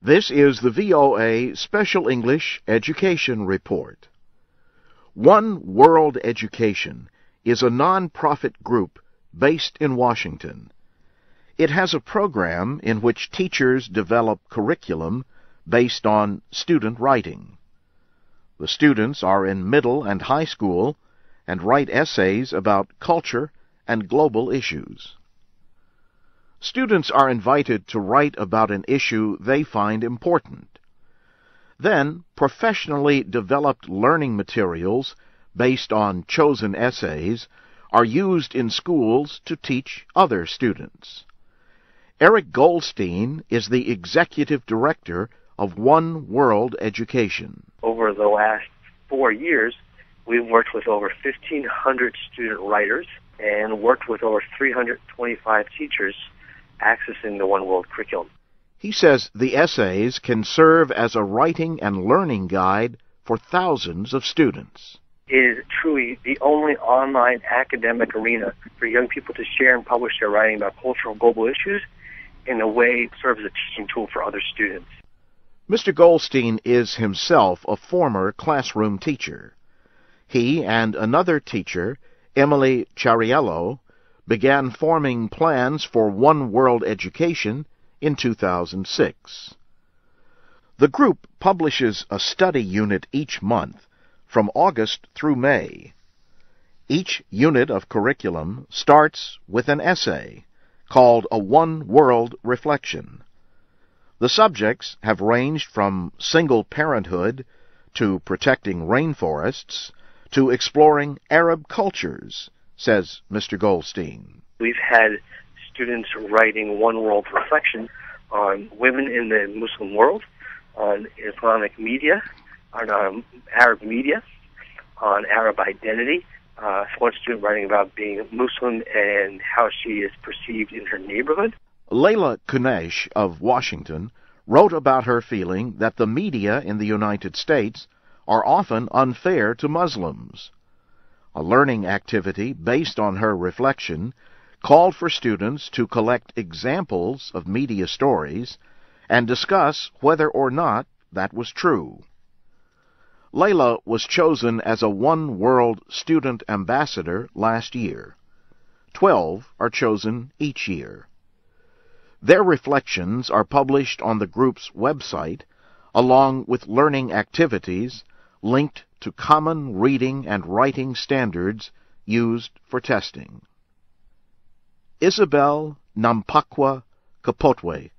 This is the VOA Special English Education Report. One World Education is a non-profit group based in Washington. It has a program in which teachers develop curriculum based on student writing. The students are in middle and high school and write essays about culture and global issues. Students are invited to write about an issue they find important. Then, professionally developed learning materials based on chosen essays are used in schools to teach other students. Eric Goldstein is the executive director of One World Education. Over the last 4 years, we've worked with over 1,500 student writers and worked with over 325 teachers accessing the One World curriculum. He says the essays can serve as a writing and learning guide for thousands of students. It is truly the only online academic arena for young people to share and publish their writing about cultural global issues in a way that serves as a teaching tool for other students. Mr. Goldstein is himself a former classroom teacher. He and another teacher, Emily Chariello, began forming plans for One World Education in 2006. The group publishes a study unit each month from August through May. Each unit of curriculum starts with an essay called a One World Reflection. The subjects have ranged from single parenthood to protecting rainforests to exploring Arab cultures, says Mr. Goldstein. We've had students writing One World Reflection on women in the Muslim world, on Islamic media, on Arab media, on Arab identity. One student writing about being Muslim and how she is perceived in her neighborhood. Layla Kunesh of Washington wrote about her feeling that the media in the United States are often unfair to Muslims. A learning activity based on her reflection called for students to collect examples of media stories and discuss whether or not that was true. Layla was chosen as a One World Student Ambassador last year. 12 are chosen each year. Their reflections are published on the group's website, along with learning activities linked to common reading and writing standards used for testing. Isabel Nampakwa Kapotwe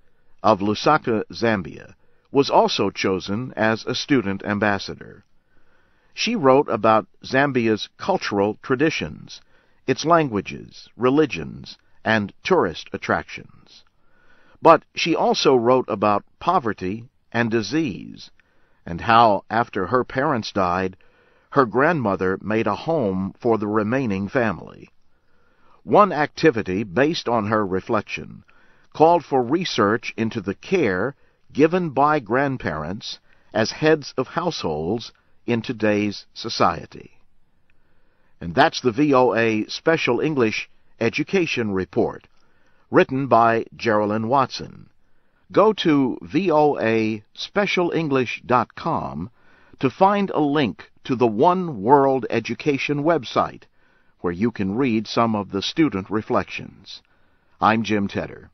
of Lusaka, Zambia, was also chosen as a student ambassador. She wrote about Zambia's cultural traditions, its languages, religions, and tourist attractions. But she also wrote about poverty and disease, and how, after her parents died, her grandmother made a home for the remaining family. One activity based on her reflection called for research into the care given by grandparents as heads of households in today's society. And that's the VOA Special English Education Report, written by Geraldine Watson. Go to voaspecialenglish.com to find a link to the One World Education website, where you can read some of the student reflections. I'm Jim Tedder.